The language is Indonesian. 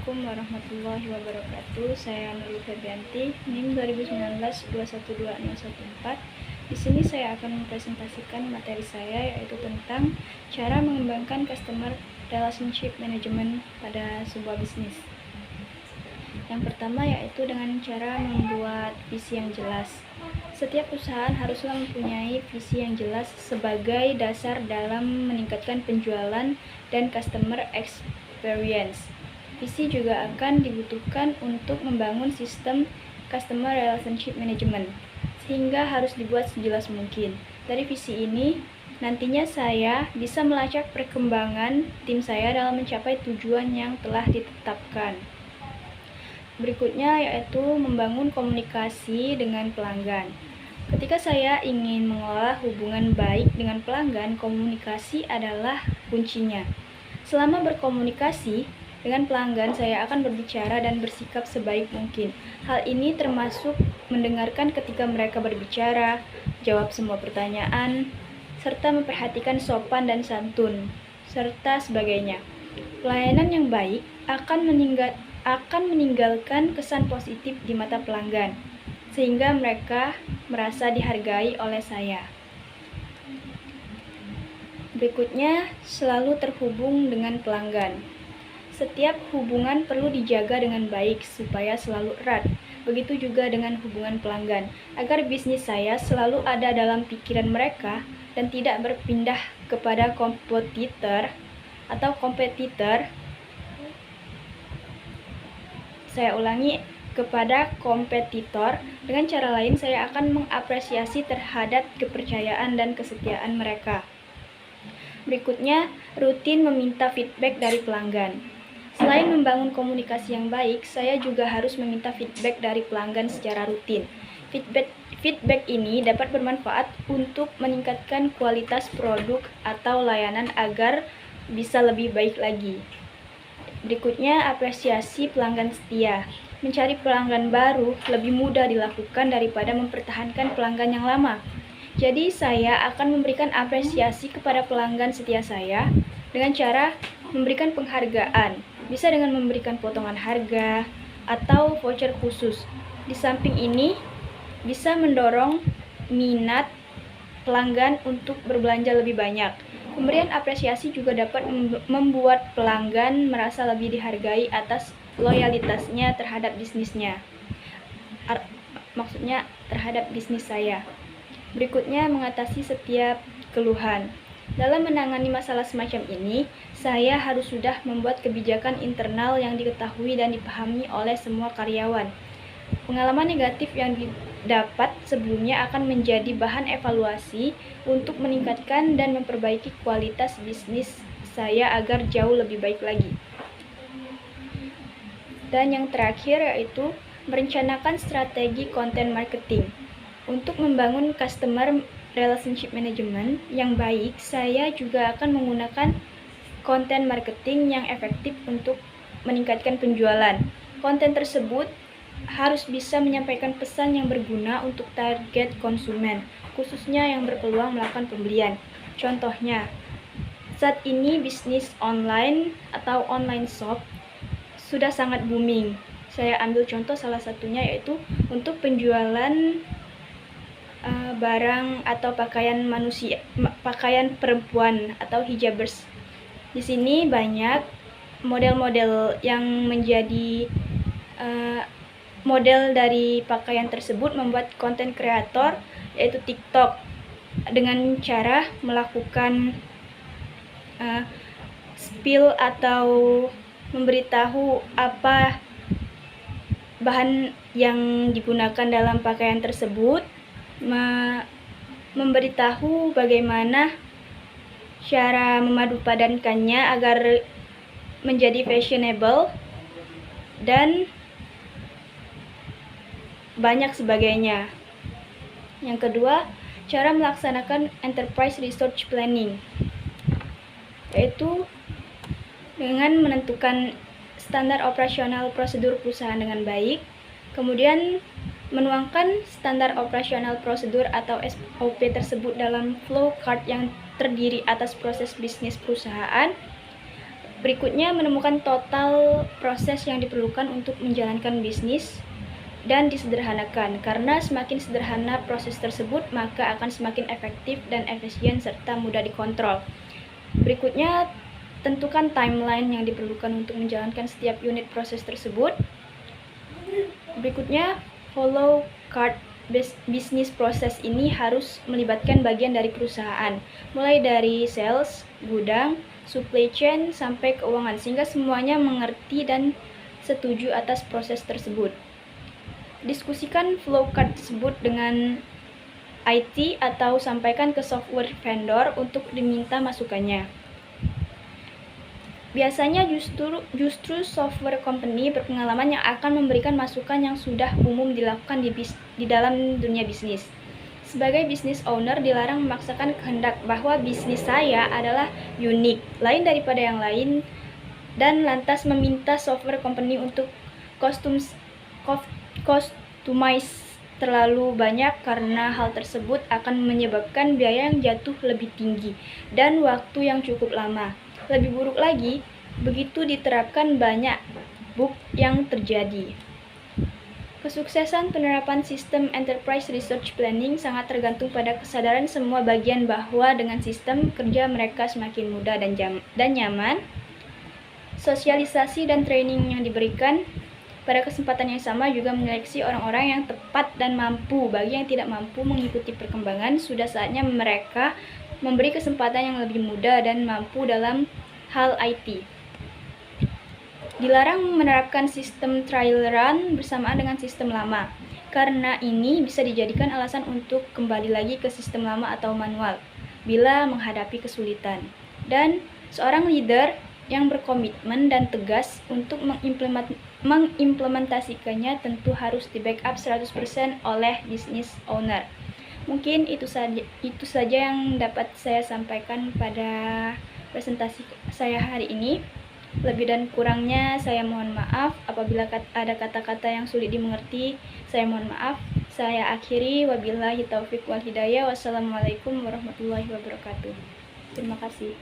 Assalamualaikum warahmatullahi wabarakatuh. Saya Nurul Febrianti, NIM 2019-2126014. Di sini saya akan mempresentasikan materi saya, yaitu tentang cara mengembangkan customer relationship management pada sebuah bisnis. Yang pertama yaitu dengan cara membuat visi yang jelas. Setiap perusahaan haruslah mempunyai visi yang jelas sebagai dasar dalam meningkatkan penjualan dan customer experience. Visi juga akan dibutuhkan untuk membangun sistem customer relationship management, sehingga harus dibuat sejelas mungkin. Dari visi ini, nantinya saya bisa melacak perkembangan tim saya dalam mencapai tujuan yang telah ditetapkan. Berikutnya yaitu membangun komunikasi dengan pelanggan. Ketika saya ingin mengelola hubungan baik dengan pelanggan, komunikasi adalah kuncinya. Selama berkomunikasi dengan pelanggan, saya akan berbicara dan bersikap sebaik mungkin. Hal ini termasuk mendengarkan ketika mereka berbicara, jawab semua pertanyaan, serta memperhatikan sopan dan santun, serta sebagainya. Pelayanan yang baik akan meninggalkan kesan positif di mata pelanggan, sehingga mereka merasa dihargai oleh saya. Berikutnya, selalu terhubung dengan pelanggan. Setiap hubungan perlu dijaga dengan baik supaya selalu erat. Begitu juga dengan hubungan pelanggan, agar bisnis saya selalu ada dalam pikiran mereka dan tidak berpindah kepada kompetitor. Saya ulangi, kepada kompetitor. Dengan cara lain, saya akan mengapresiasi terhadap kepercayaan dan kesetiaan mereka. Berikutnya, rutin meminta feedback dari pelanggan. Selain membangun komunikasi yang baik, saya juga harus meminta feedback dari pelanggan secara rutin. Feedback ini dapat bermanfaat untuk meningkatkan kualitas produk atau layanan agar bisa lebih baik lagi. Berikutnya, apresiasi pelanggan setia. Mencari pelanggan baru lebih mudah dilakukan daripada mempertahankan pelanggan yang lama. Jadi, saya akan memberikan apresiasi kepada pelanggan setia saya dengan cara memberikan penghargaan. Bisa dengan memberikan potongan harga atau voucher khusus. Di samping ini, bisa mendorong minat pelanggan untuk berbelanja lebih banyak. Pemberian apresiasi juga dapat membuat pelanggan merasa lebih dihargai atas loyalitasnya terhadap bisnisnya. Maksudnya terhadap bisnis saya. Berikutnya, mengatasi setiap keluhan. Dalam menangani masalah semacam ini, saya harus sudah membuat kebijakan internal yang diketahui dan dipahami oleh semua karyawan. Pengalaman negatif yang didapat sebelumnya akan menjadi bahan evaluasi untuk meningkatkan dan memperbaiki kualitas bisnis saya agar jauh lebih baik lagi. Dan yang terakhir yaitu merencanakan strategi konten marketing. Untuk membangun customer relationship management yang baik, saya juga akan menggunakan konten marketing yang efektif untuk meningkatkan penjualan. Konten tersebut harus bisa menyampaikan pesan yang berguna untuk target konsumen, khususnya yang berpeluang melakukan pembelian. Contohnya, saat ini bisnis online atau online shop sudah sangat booming. Saya ambil contoh salah satunya yaitu untuk penjualan barang atau pakaian perempuan atau hijabers. Di sini banyak model-model yang menjadi model dari pakaian tersebut membuat konten kreator yaitu TikTok dengan cara melakukan spill atau memberitahu apa bahan yang digunakan dalam pakaian tersebut, memberitahu bagaimana cara memadupadankannya agar menjadi fashionable dan banyak sebagainya. Yang kedua, cara melaksanakan enterprise resource planning, yaitu dengan menentukan standar operasional prosedur perusahaan dengan baik, kemudian menuangkan standar operasional prosedur atau SOP tersebut dalam flow chart yang terdiri atas proses bisnis perusahaan, Berikutnya, menemukan total proses yang diperlukan untuk menjalankan bisnis dan disederhanakan, karena semakin sederhana proses tersebut, maka akan semakin efektif dan efisien serta mudah dikontrol. Berikutnya, tentukan timeline yang diperlukan untuk menjalankan setiap unit proses tersebut. Berikutnya, follow cart bisnis proses ini harus melibatkan bagian dari perusahaan, mulai dari sales, gudang, supply chain, sampai keuangan, sehingga semuanya mengerti dan setuju atas proses tersebut. Diskusikan flow chart tersebut dengan IT atau sampaikan ke software vendor untuk diminta masukannya. Biasanya justru software company berpengalaman yang akan memberikan masukan yang sudah umum dilakukan di dalam dunia bisnis. Sebagai business owner, dilarang memaksakan kehendak bahwa bisnis saya adalah unik, lain daripada yang lain, dan lantas meminta software company untuk customize terlalu banyak, karena hal tersebut akan menyebabkan biaya yang jatuh lebih tinggi dan waktu yang cukup lama. Lebih buruk lagi, begitu diterapkan, banyak bug yang terjadi. Kesuksesan penerapan sistem Enterprise Resource Planning sangat tergantung pada kesadaran semua bagian bahwa dengan sistem kerja mereka semakin mudah dan nyaman. Sosialisasi dan training yang diberikan pada kesempatan yang sama juga menyeleksi orang-orang yang tepat dan mampu. Bagi yang tidak mampu mengikuti perkembangan, sudah saatnya mereka memberi kesempatan yang lebih mudah dan mampu dalam hal IT. Dilarang menerapkan sistem trial run bersamaan dengan sistem lama, karena ini bisa dijadikan alasan untuk kembali lagi ke sistem lama atau manual bila menghadapi kesulitan. Dan seorang leader yang berkomitmen dan tegas untuk mengimplementasikannya tentu harus di-backup 100% oleh business owner. Mungkin itu saja yang dapat saya sampaikan pada presentasi saya hari ini. Lebih dan kurangnya saya mohon maaf. Apabila ada kata-kata yang sulit dimengerti, saya mohon maaf. Saya akhiri, wabillahi taufiq wal hidayah. Wassalamualaikum warahmatullahi wabarakatuh. Terima kasih.